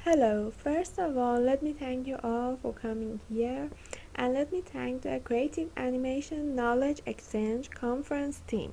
Hello, first of all, let me thank you all for coming here, and let me thank the Creative Animation Knowledge Exchange Conference team.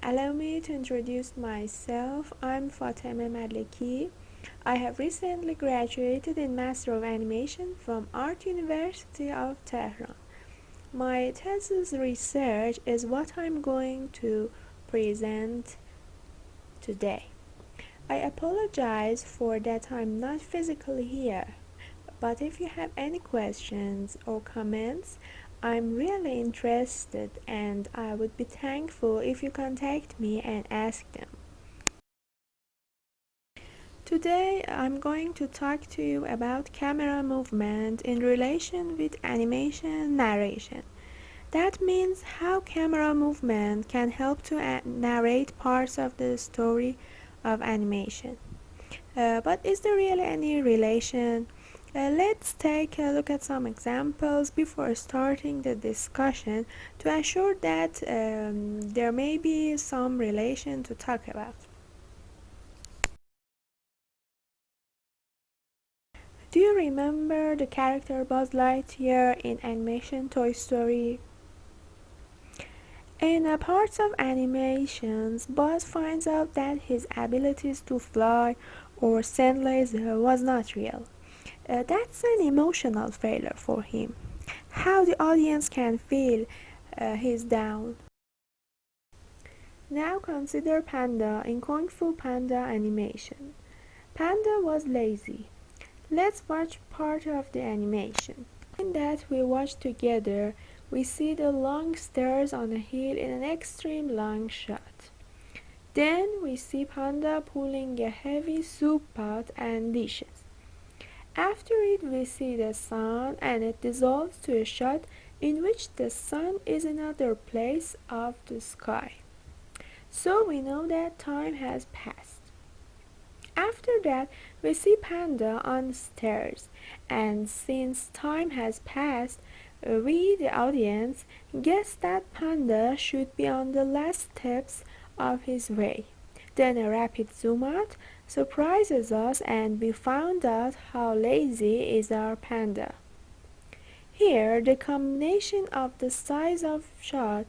Allow me to introduce myself. I'm Hadis Malekie. I have recently graduated in Master of Animation from Art University of Tehran. My thesis research is what I'm going to present today. I apologize for that I'm not physically here, but if you have any questions or comments, I'm really interested and I would be thankful if you contact me and ask them. Today I'm going to talk to you about camera movement in relation with animation narration. That means how camera movement can help to narrate parts of the story of animation. But is there really any relation? Let's take a look at some examples before starting the discussion to ensure that there may be some relation to talk about. Do you remember the character Buzz Lightyear in animation Toy Story? In parts of animations, Buzz finds out that his abilities to fly or send laser was not real. That's an emotional failure for him. How the audience can feel he's down. Now consider Panda in Kung Fu Panda animation. Panda was lazy. Let's watch part of the animation. In that we watch together, we see the long stairs on a hill in an extreme long shot. Then we see Panda pulling a heavy soup pot and dishes. After it we see the sun and it dissolves to a shot in which the sun is in another place of the sky. So we know that time has passed. After that we see Panda on the stairs, and since time has passed, we, the audience, guess that Panda should be on the last steps of his way. Then a rapid zoom out surprises us and we found out how lazy is our panda. Here the combination of the size of shot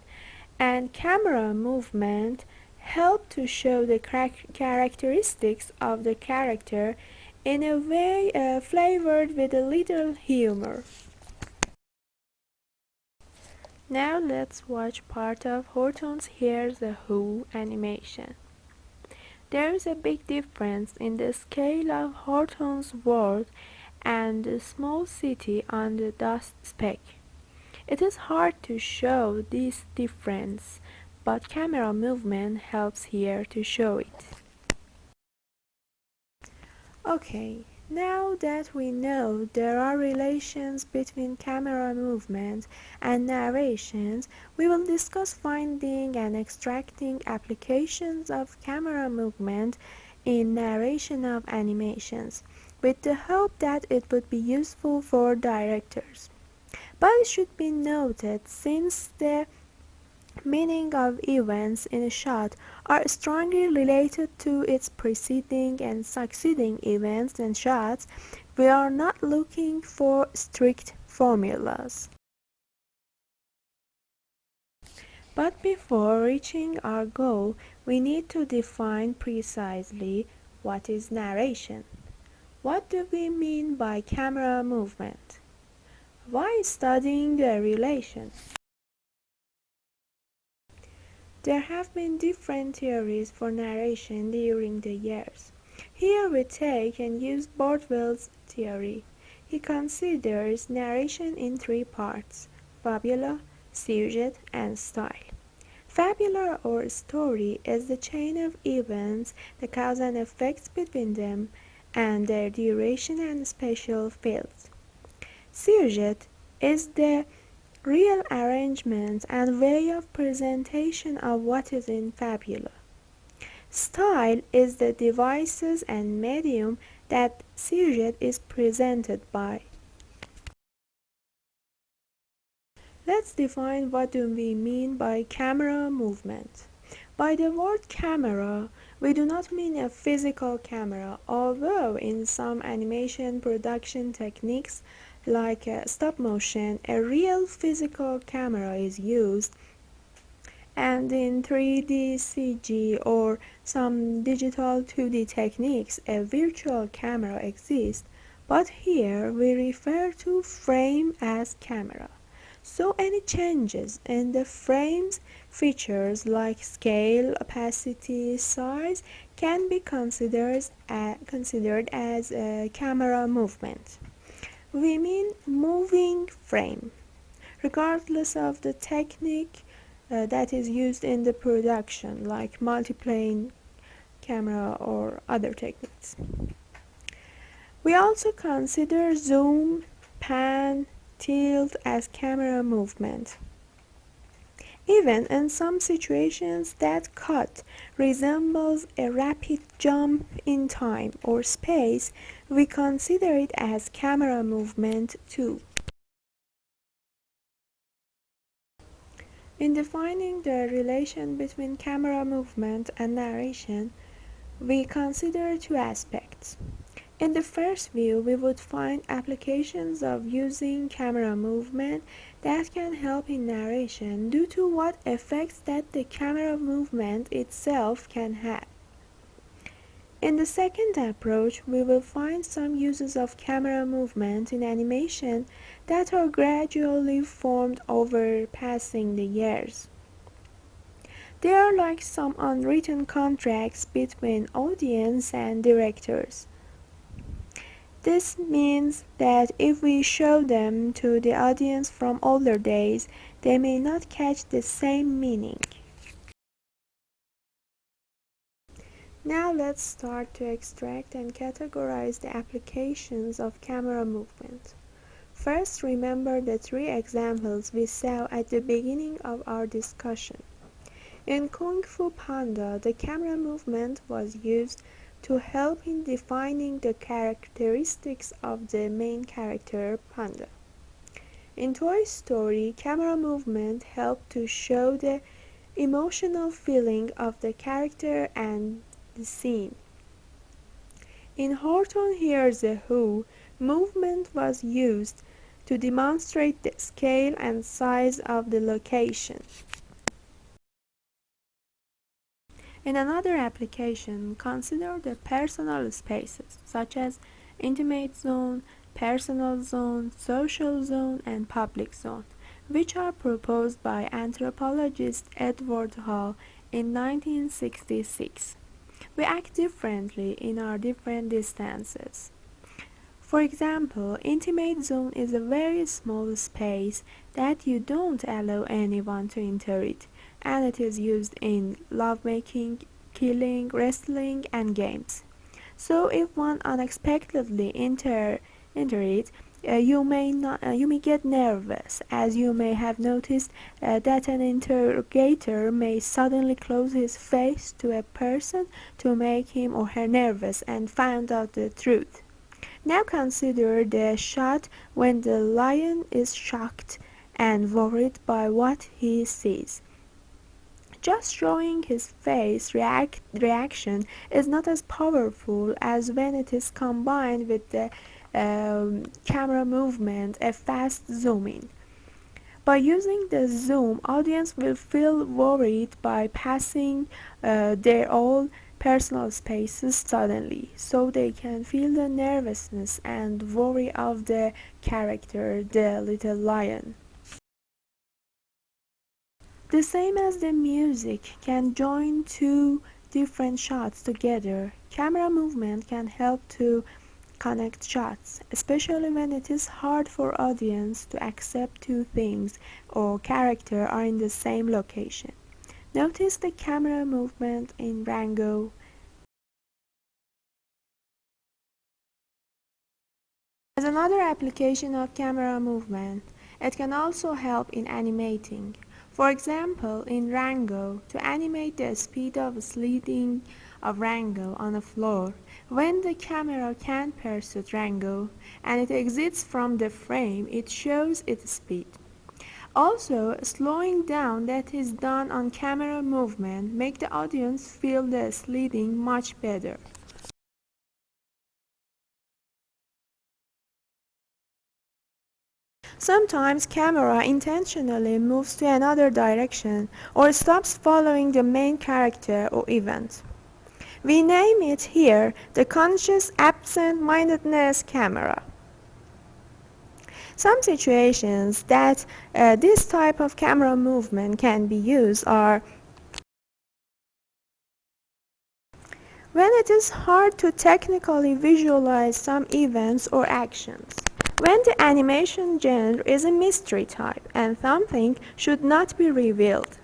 and camera movement help to show the characteristics of the character in a way flavored with a little humor. Now let's watch part of Horton's Here's a Who animation. There is a big difference in the scale of Horton's world and the small city on the dust speck. It is hard to show this difference, but camera movement helps here to show it. Okay, now that we know there are relations between camera movement and narrations, we will discuss finding and extracting applications of camera movement in narration of animations, with the hope that it would be useful for directors. But it should be noted, since the meaning of events in a shot are strongly related to its preceding and succeeding events and shots, we are not looking for strict formulas. But before reaching our goal, we need to define precisely what is narration. What do we mean by camera movement? Why studying the relation? There have been different theories for narration during the years. Here we take and use Bordwell's theory. He considers narration in three parts: fabula, sujet, and style. Fabula or story is the chain of events, the cause and effects between them, and their duration and spatial fields. Sujet is the real arrangement and way of presentation of what is in fabula. Style is the devices and medium that sujet is presented by. Let's define what do we mean by camera movement. By the word camera, We do not mean a physical camera, although in some animation production techniques like stop motion, a real physical camera is used, and in 3D CG or some digital 2D techniques, a virtual camera exists, but here we refer to frame as camera. So any changes in the frame's features like scale, opacity, size can be considered as a camera movement. We mean moving frame, regardless of the technique that is used in the production, like multiplane camera or other techniques. We also consider zoom, pan, tilt as camera movement. Even in some situations that cut resembles a rapid jump in time or space, we consider it as camera movement too. In defining the relation between camera movement and narration, we consider two aspects. In the first view, we would find applications of using camera movement that can help in narration due to what effects that the camera movement itself can have. In the second approach, we will find some uses of camera movement in animation that are gradually formed over passing the years. They are like some unwritten contracts between audience and directors. This means that if we show them to the audience from older days, they may not catch the same meaning. Now let's start to extract and categorize the applications of camera movement. First, remember the three examples we saw at the beginning of our discussion. In Kung Fu Panda, the camera movement was used to help in defining the characteristics of the main character, Panda. In Toy Story, camera movement helped to show the emotional feeling of the character and the scene. In Horton Hears a Who, movement was used to demonstrate the scale and size of the location. In another application, consider the personal spaces, such as intimate zone, personal zone, social zone, and public zone, which are proposed by anthropologist Edward Hall in 1966. We act differently in our different distances. For example, intimate zone is a very small space that you don't allow anyone to enter it, and it is used in lovemaking, killing, wrestling, and games. So if one unexpectedly enter it, you may get nervous, as you may have noticed that an interrogator may suddenly close his face to a person to make him or her nervous and find out the truth. Now consider the shot when the lion is shocked and worried by what he sees. Just showing his face reaction is not as powerful as when it is combined with the camera movement, a fast zooming. By using the zoom, audience will feel worried by passing their own personal spaces suddenly, so they can feel the nervousness and worry of the character, the little lion. The same as the music can join two different shots together, camera movement can help to connect shots, especially when it is hard for audience to accept two things or character are in the same location. Notice the camera movement in Rango. As another application of camera movement, it can also help in animating. For example, in Rango, to animate the speed of sliding of Rango on a floor, when the camera can't pursue Rango and it exits from the frame, it shows its speed. Also, slowing down that is done on camera movement make the audience feel the sliding much better. Sometimes camera intentionally moves to another direction or stops following the main character or event. We name it here the conscious absent-mindedness camera. Some situations that this type of camera movement can be used are when it is hard to technically visualize some events or actions. When the animation genre is a mystery type and something should not be revealed.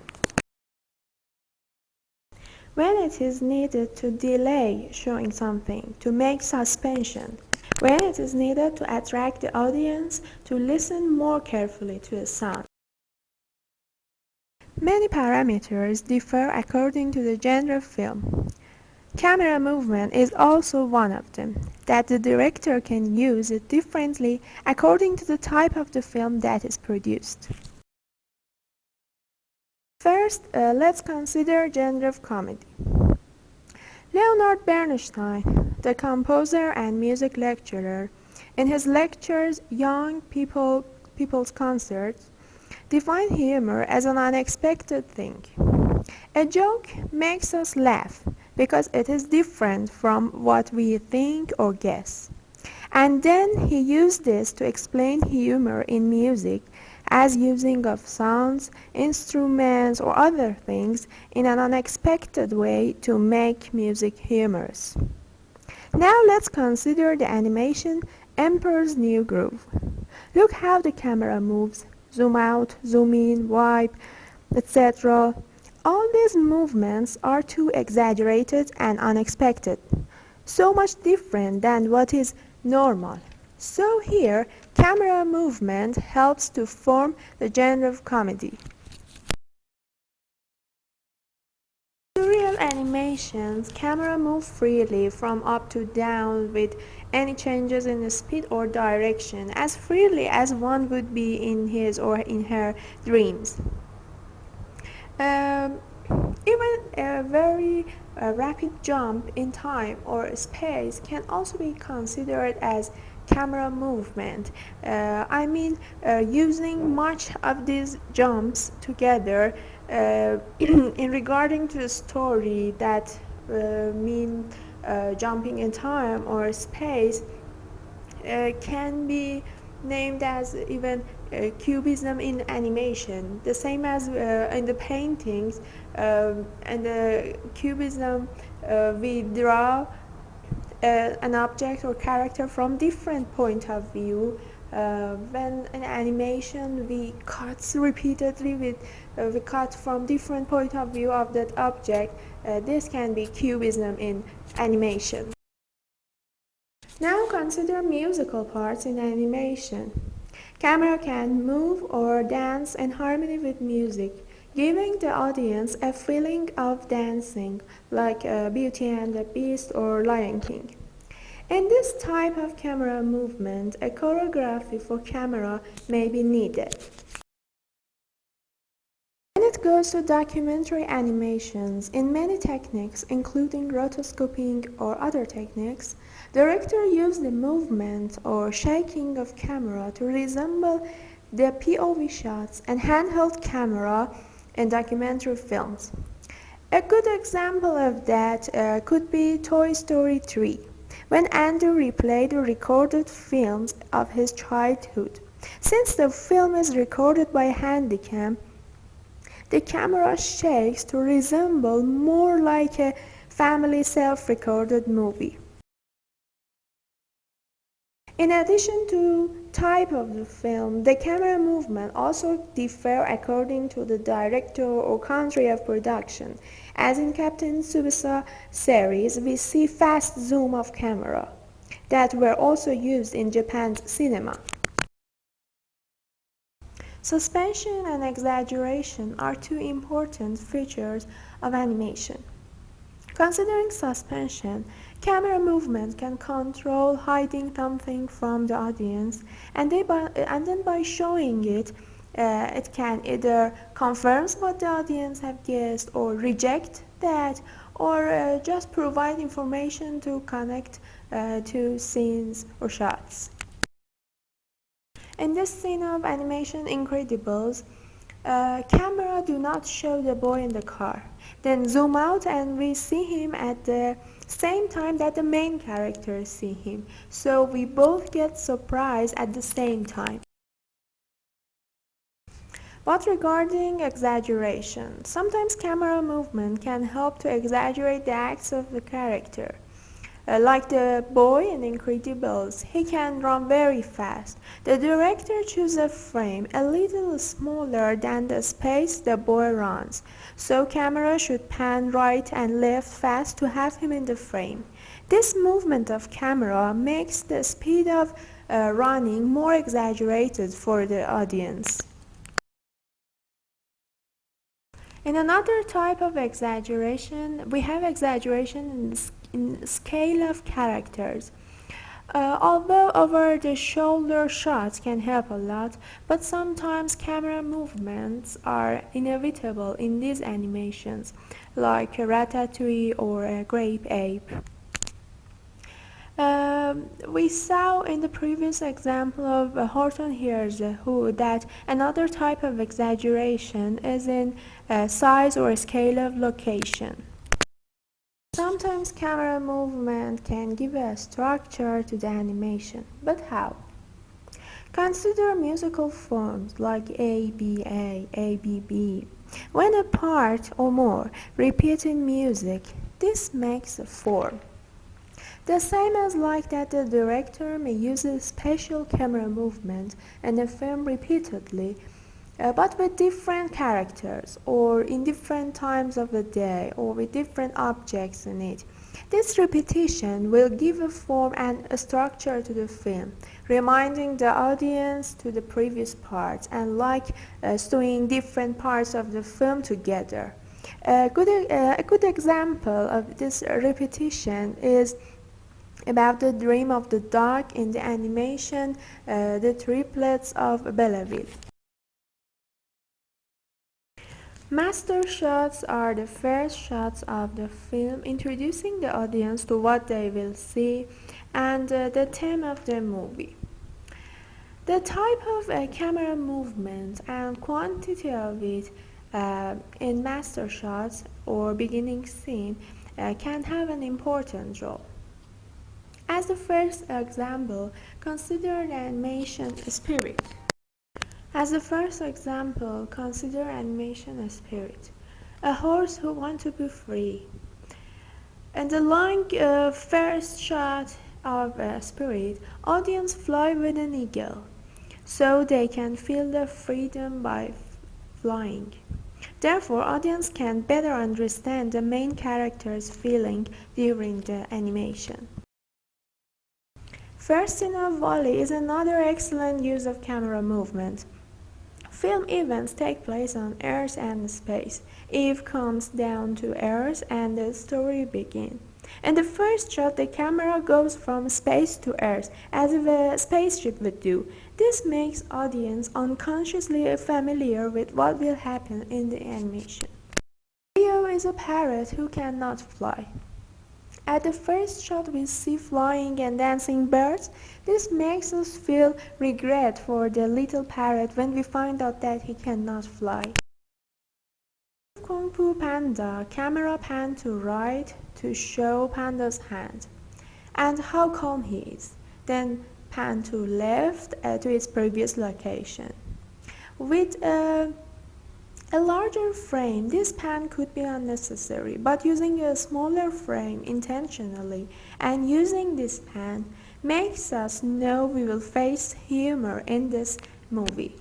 When it is needed to delay showing something, to make suspension. When it is needed to attract the audience to listen more carefully to a sound. Many parameters differ according to the genre of film. Camera movement is also one of them, that the director can use it differently according to the type of the film that is produced. First, let's consider genre of comedy. Leonard Bernstein, the composer and music lecturer, in his lectures Young People's Concerts, define humor as an unexpected thing. A joke makes us laugh because it is different from what we think or guess. And then he used this to explain humor in music as using of sounds, instruments, or other things in an unexpected way to make music humorous. Now let's consider the animation Emperor's New Groove. Look how the camera moves, zoom out, zoom in, wipe, etc. All these movements are too exaggerated and unexpected, so much different than what is normal. So here, camera movement helps to form the genre of comedy. In real animations, camera moves freely from up to down with any changes in the speed or direction, as freely as one would be in his or in her dreams. Even a very rapid jump in time or space can also be considered as camera movement. Using much of these jumps together in regarding to the story that mean jumping in time or space can be named as even cubism in animation, the same as in the paintings and the cubism we draw an object or character from different point of view. When in animation we cut repeatedly we cut from different point of view of that object. This can be cubism in animation. Now consider musical parts in animation. Camera can move or dance in harmony with music, giving the audience a feeling of dancing, like Beauty and the Beast or Lion King. In this type of camera movement, a choreography for camera may be needed. When it goes to documentary animations, in many techniques, including rotoscoping or other techniques, director used the movement or shaking of camera to resemble the POV shots and handheld camera in documentary films. A good example of that could be Toy Story 3, when Andy replayed the recorded films of his childhood. Since the film is recorded by Handycam, the camera shakes to resemble more like a family self-recorded movie. In addition to type of the film, the camera movement also differ according to the director or country of production. As in Captain Tsubasa series, we see fast zoom of camera that were also used in Japan's cinema. Suspension and exaggeration are two important features of animation. Considering suspension, camera movement can control hiding something from the audience, and then by showing it It can either confirm what the audience have guessed or reject that, or just provide information to connect to scenes or shots. In this scene of animation Incredibles, camera do not show the boy in the car, then zoom out and we see him at the same time that the main characters see him, so we both get surprised at the same time. But regarding exaggeration, sometimes camera movement can help to exaggerate the acts of the character. Like the boy in Incredibles, he can run very fast. The director chooses a frame a little smaller than the space the boy runs, so camera should pan right and left fast to have him in the frame. This movement of camera makes the speed of running more exaggerated for the audience. In another type of exaggeration, we have exaggeration in scale of characters. Although over-the-shoulder shots can help a lot, but sometimes camera movements are inevitable in these animations, like Ratatouille or Grape Ape. We saw in the previous example of Horton Hears Who that another type of exaggeration is in size or scale of location. Sometimes camera movement can give a structure to the animation, but how? Consider musical forms like ABA, ABB. When a part or more repeat in music, this makes a form. The same as like that the director may use a special camera movement in a film repeatedly, but with different characters or in different times of the day or with different objects in it. This repetition will give a form and a structure to the film, reminding the audience to the previous parts and like sewing different parts of the film together. A good example of this repetition is about the dream of the dog in the animation The Triplets of Belleville. Master shots are the first shots of the film introducing the audience to what they will see and the theme of the movie. The type of camera movement and quantity of it in master shots or beginning scene can have an important role. As the first example, consider the animation Spirit. A horse who wants to be free. In the long first shot of Spirit, audience fly with an eagle, so they can feel the freedom by flying. Therefore, audience can better understand the main character's feeling during the animation. First in a volley is another excellent use of camera movement. Film events take place on Earth and space. Eve comes down to Earth and the story begins. In the first shot, the camera goes from space to Earth, as if a spaceship would do. This makes audience unconsciously familiar with what will happen in the animation. Leo is a parrot who cannot fly. At the first shot we see flying and dancing birds. This makes us feel regret for the little parrot when we find out that he cannot fly. Kung Fu Panda, camera pan to right to show Panda's hand and how calm he is. Then pan to left to its previous location. With a larger frame, this pan could be unnecessary, but using a smaller frame intentionally and using this pan makes us know we will face humor in this movie.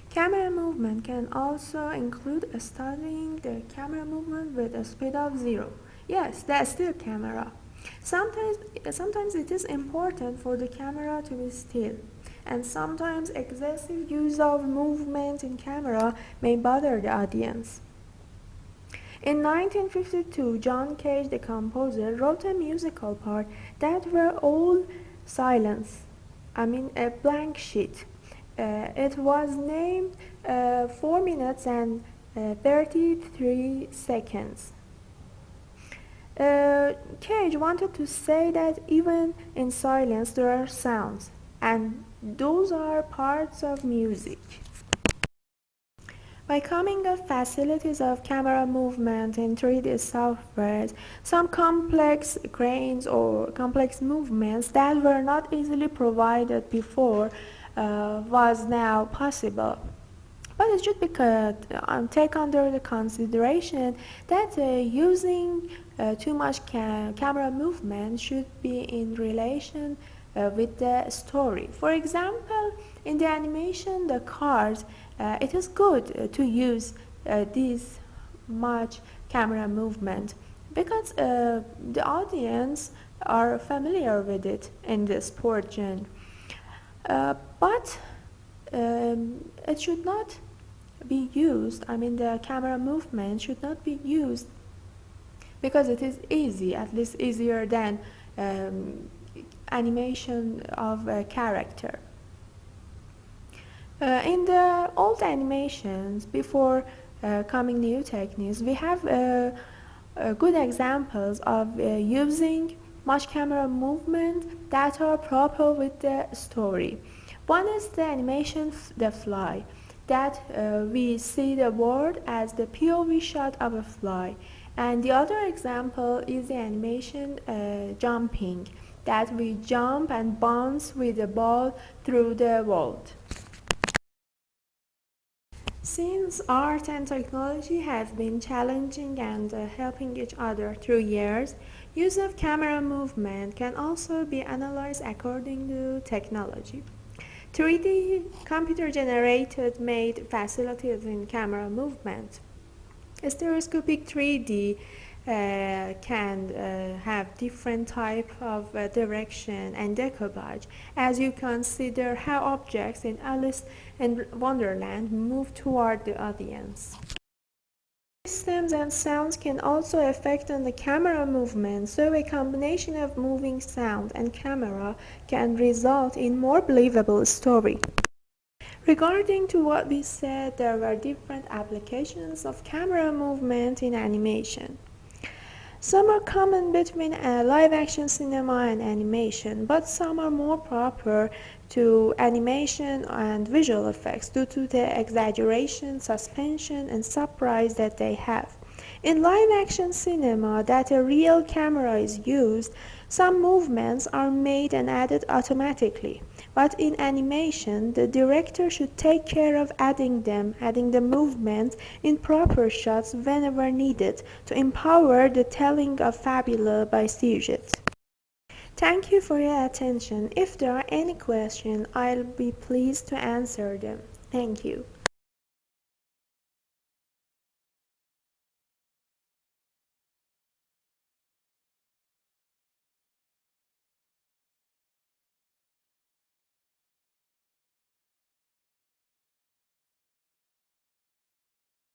Camera movement can also include studying the camera movement with a speed of 0. Yes, that's still camera. Sometimes it is important for the camera to be still, and sometimes excessive use of movement in camera may bother the audience. In 1952, John Cage, the composer, wrote a musical part that were all silence, a blank sheet. It was named 4 minutes and 33 seconds. Cage wanted to say that even in silence there are sounds, and those are parts of music. By coming up facilities of camera movement in 3D software, some complex grains or complex movements that were not easily provided before was now possible. But it should be take under the consideration that using too much camera movement should be in relation with the story. For example, in the animation, the cars, it is good to use this much camera movement because the audience are familiar with it in the sport genre. But it should not be used, the camera movement should not be used because it is easy, at least easier than animation of a character. In the old animations, before coming new techniques, we have good examples of using much camera movement that are proper with the story. One is the animation The Fly, that we see the world as the POV shot of a fly. And the other example is the animation Jumping, that we jump and bounce with the ball through the world. Since art and technology have been challenging and helping each other through years, use of camera movement can also be analyzed according to technology. 3D computer-generated made facilities in camera movement. Stereoscopic 3D can have different type of direction and decoupage as you consider how objects in Alice in Wonderland move toward the audience. Systems and sounds can also affect on the camera movement, so a combination of moving sound and camera can result in more believable story. Regarding to what we said, there were different applications of camera movement in animation. Some are common between live-action cinema and animation, but some are more proper to animation and visual effects due to the exaggeration, suspension, and surprise that they have. In live-action cinema that a real camera is used, some movements are made and added automatically. But in animation, the director should take care of adding the movements in proper shots whenever needed to empower the telling of fabula by sujet. Thank you for your attention. If there are any questions, I'll be pleased to answer them. Thank you.